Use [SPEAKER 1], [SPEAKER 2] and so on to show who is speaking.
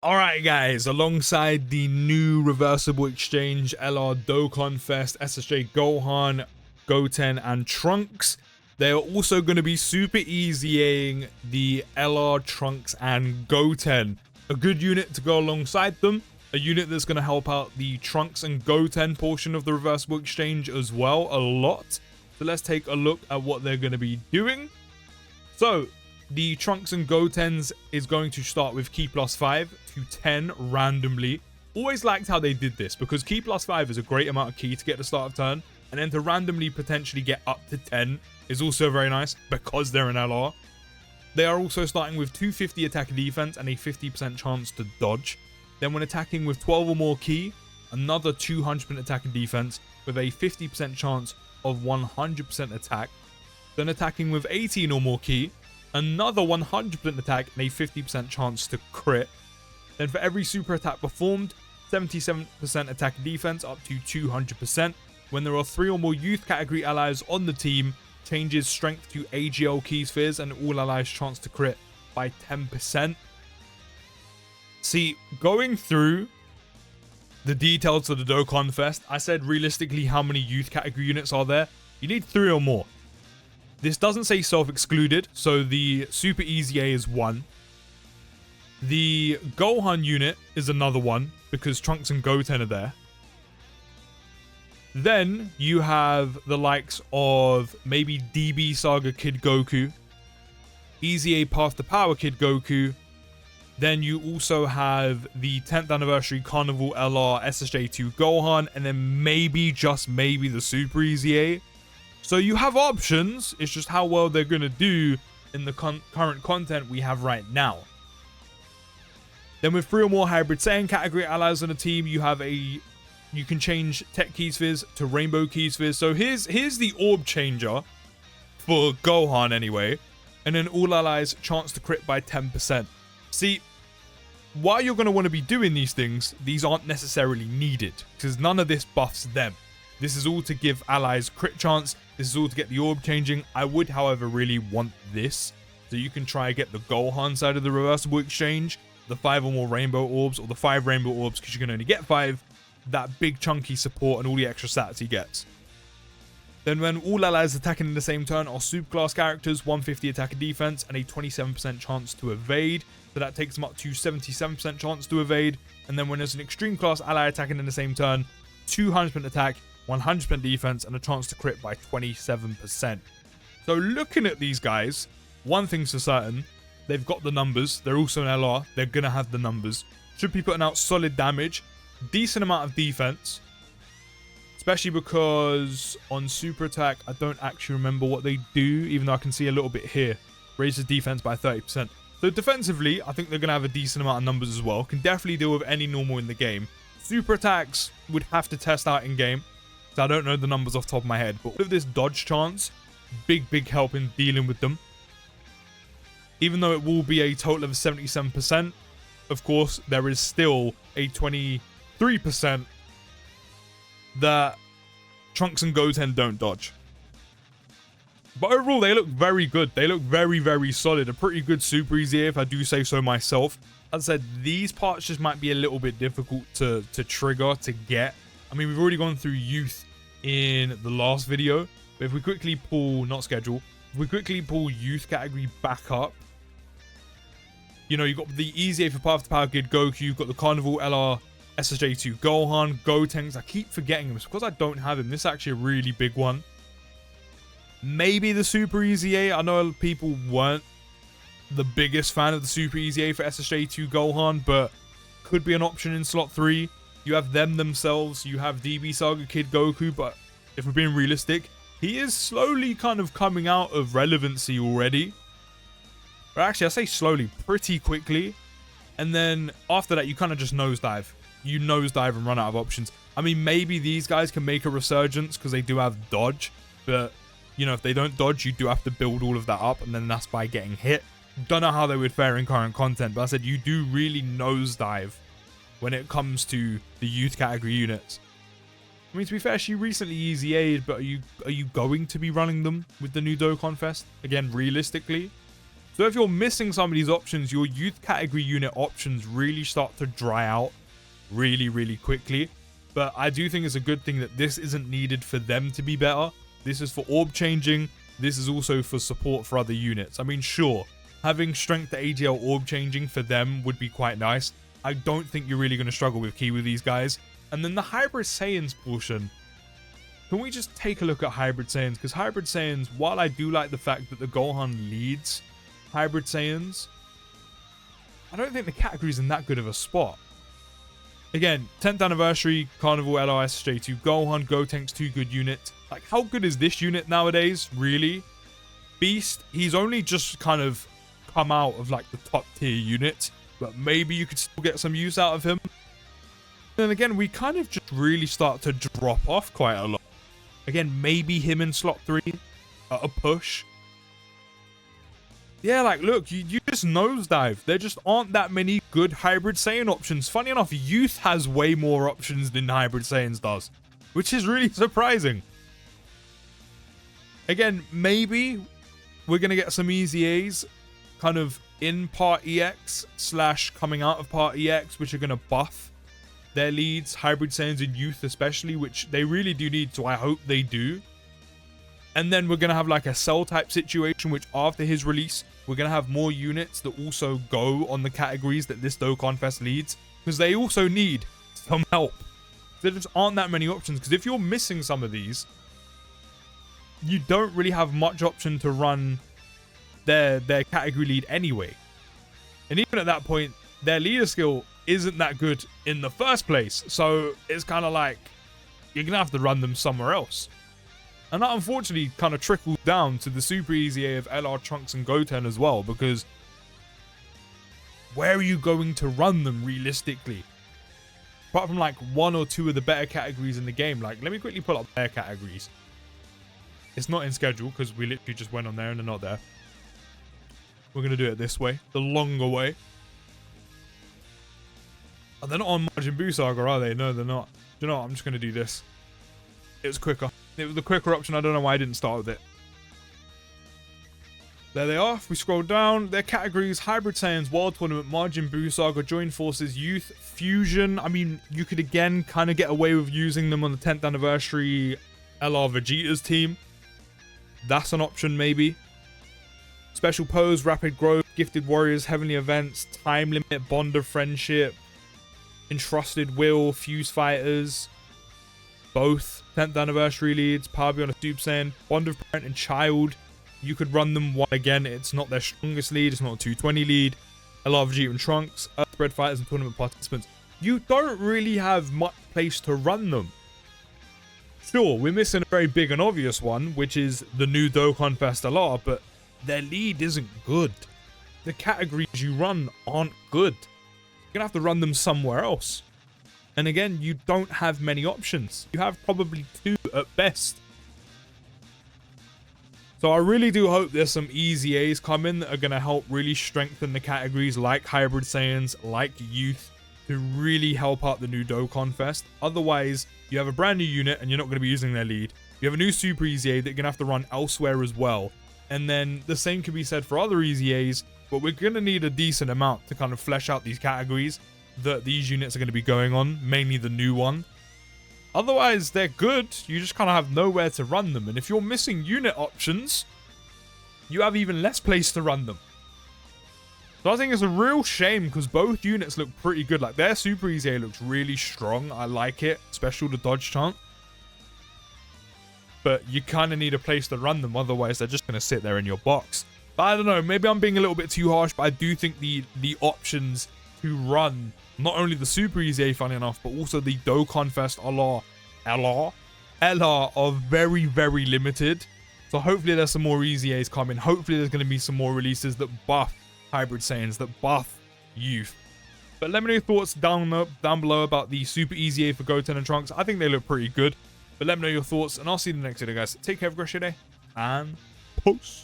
[SPEAKER 1] Alright guys, alongside the new reversible exchange LR Dokkanfest SSJ Gohan, Goten and Trunks, they are also going to be super easying the LR Trunks and Goten. A good unit to go alongside them, a unit that's going to help out the Trunks and Goten portion of the reversible exchange as well a lot. So let's take a look at what they're going to be doing. So the Trunks and Gotens is going to start with key +5 to 10 randomly. Always liked how they did this because key +5 is a great amount of key to get the start of turn, and then to randomly potentially get up to 10 is also very nice because they're an LR. They are also starting with 250 attack and defense and a 50% chance to dodge. Then when attacking with 12 or more key, another 200% attack and defense with a 50% chance of 100% attack. Then attacking with 18 or more key, another 100% attack and a 50% chance to crit. Then for every super attack performed, 77% attack and defense up to 200%. When there are 3 or more youth category allies on the team, changes strength to AGL key spheres and all allies chance to crit by 10%. See, going through the details of the Dokkanfest, I said realistically how many youth category units are there? You need 3 or more. This doesn't say self-excluded, so the Super EZA is 1. The Gohan unit is another one, because Trunks and Goten are there. Then you have the likes of maybe DB Saga Kid Goku, EZA Path to Power Kid Goku. Then you also have the 10th anniversary Carnival LR SSJ2 Gohan, and then maybe, just maybe, the Super EZA. So you have options, it's just how well they're going to do in the current content we have right now. Then with 3 or more Hybrid Saiyan category allies on the team, you can change Tech Key Spheres to Rainbow Key Spheres. So here's the Orb Changer for Gohan anyway. And then all allies chance to crit by 10%. See, while you're going to want to be doing these things, these aren't necessarily needed, because none of this buffs them. This is all to give allies crit chance. This is all to get the orb changing. I would, however, really want this, so you can try and get the Gohan side of the reversible exchange, the 5 or more rainbow orbs, or the 5 rainbow orbs, because you can only get 5, that big chunky support and all the extra stats he gets. Then when all allies attacking in the same turn are superclass characters, 150 attack and defense, and a 27% chance to evade. So that takes them up to 77% chance to evade. And then when there's an extreme class ally attacking in the same turn, 200% attack, 100% defense, and a chance to crit by 27%. So looking at these guys, one thing's for certain, they've got the numbers. They're also an LR. They're going to have the numbers. Should be putting out solid damage, decent amount of defense, especially because on super attack, I don't actually remember what they do, even though I can see a little bit here. Raises defense by 30%. So defensively, I think they're going to have a decent amount of numbers as well. Can definitely deal with any normal in the game. Super attacks would have to test out in game. So I don't know the numbers off the top of my head. But with this dodge chance, big help in dealing with them. Even though it will be a total of 77%, of course, there is still a 23% that Trunks and Goten don't dodge. But overall, they look very good. They look very solid. A pretty good Super EZA, if I do say so myself. As I said, these parts just might be a little bit difficult to trigger, to get. I mean, we've already gone through youth in the last video. But if we quickly pull, not schedule, if we quickly pull youth category back up, you know, you've got the EZA for Path to Power Kid Goku, you've got the Carnival LR SSJ2 Gohan, Gotenks. I keep forgetting him. It's because I don't have him. This is actually a really big one. Maybe the Super EZA. I know people weren't the biggest fan of the Super EZA for SSJ2 Gohan, but could be an option in slot 3. You have them themselves. You have DB Saga Kid Goku, but if we're being realistic, he is slowly kind of coming out of relevancy already. Or actually, I say slowly, pretty quickly. And then after that, you kind of just nosedive. You nosedive and run out of options. I mean, maybe these guys can make a resurgence because they do have dodge. But, you know, if they don't dodge, you do have to build all of that up. And then that's by getting hit. Don't know how they would fare in current content. But I said you do really nosedive when it comes to the youth category units. I mean, to be fair, she recently EZA'd, but are you going to be running them with the new Dokkanfest? Again, realistically, So if you're missing some of these options, your youth category unit options really start to dry out really, really quickly. But I do think it's a good thing that this isn't needed for them to be better. This is for orb changing. This is also for support for other units. I mean, sure, having strength to AGL orb changing for them would be quite nice. I don't think you're really going to struggle with key with these guys. And then the Hybrid Saiyans portion. Can we just take a look at Hybrid Saiyans? Because Hybrid Saiyans, while I do like the fact that the Gohan leads Hybrid Saiyans, I don't think the category's in that good of a spot. Again, 10th anniversary, Carnival LR SJ2 Gohan, Gotenks 2 good units. Like, how good is this unit nowadays, really? Beast, he's only just kind of come out of like the top tier unit, but maybe you could still get some use out of him. And again, we kind of just really start to drop off quite a lot. Again, maybe him in slot 3 at a push. Yeah, like, look, you just nosedive. There just aren't that many good Hybrid Saiyan options. Funny enough, Youth has way more options than Hybrid Saiyans does, which is really surprising. Again, maybe we're going to get some EZAs kind of in Part EX / coming out of Part EX, which are going to buff their leads, Hybrid Saiyans and Youth especially, which they really do need, so I hope they do. And then we're going to have like a Cell type situation, which after his release, we're going to have more units that also go on the categories that this Dokkanfest leads, because they also need some help. There just aren't that many options, because if you're missing some of these, you don't really have much option to run their category lead anyway. And even at that point, their leader skill isn't that good in the first place. So it's kind of like you're going to have to run them somewhere else. And that unfortunately kind of trickles down to the Super EZA of LR Trunks and Goten as well, because where are you going to run them realistically? Apart from like 1 or 2 of the better categories in the game. Like, let me quickly pull up their categories. It's not in schedule because we literally just went on there and they're not there. We're going to do it this way, the longer way. Oh, they're not on Majin Buu Saga, are they? No, they're not. Do you know what? I'm just going to do this. It was quicker. It was the quicker option. I don't know why I didn't start with it. There they are. If we scroll down, their categories: Hybrid Saiyans, World Tournament, Majin Buu Saga, Joined Forces, Youth, Fusion. I mean, you could again kind of get away with using them on the 10th anniversary LR Vegeta's team. That's an option maybe. Special Pose, Rapid Growth, Gifted Warriors, Heavenly Events, Time Limit, Bond of Friendship, Entrusted Will, Fuse Fighters. Both 10th anniversary leads, Power Beyond a Super Saiyan, Bond of Parent and Child. You could run them one again. It's not their strongest lead. It's not a 220 lead. LR Vegeta and Trunks, Earthbred Fighters and Tournament Participants. You don't really have much place to run them. Sure, we're missing a very big and obvious one, which is the new Dokkanfest LR, but their lead isn't good. The categories you run aren't good. You're going to have to run them somewhere else. And again, you don't have many options. You have probably 2 at best. So I really do hope there's some EZAs coming that are going to help really strengthen the categories like Hybrid Saiyans, like Youth, to really help out the new Dokkanfest. Otherwise, you have a brand new unit and you're not going to be using their lead. You have a new Super EZA that you're going to have to run elsewhere as well. And then the same can be said for other EZAs, but we're going to need a decent amount to kind of flesh out these categories that these units are going to be going on, mainly the new one. Otherwise, they're good. You just kind of have nowhere to run them. And if you're missing unit options, you have even less place to run them. So I think it's a real shame because both units look pretty good. Like, their Super EZA looks really strong. I like it. Special to dodge chunk. But you kind of need a place to run them. Otherwise, they're just going to sit there in your box. But I don't know. Maybe I'm being a little bit too harsh. But I do think the options to run not only the Super EZA, funny enough, but also the Dokkanfest LR are very, very limited. So hopefully there's some more EZAs coming. Hopefully there's going to be some more releases that buff Hybrid Saiyans, that buff Youth. But let me know your thoughts down below about the Super EZA for Goten and Trunks. I think they look pretty good. But let me know your thoughts, and I'll see you in the next video, guys. Take care, have a great day, and peace.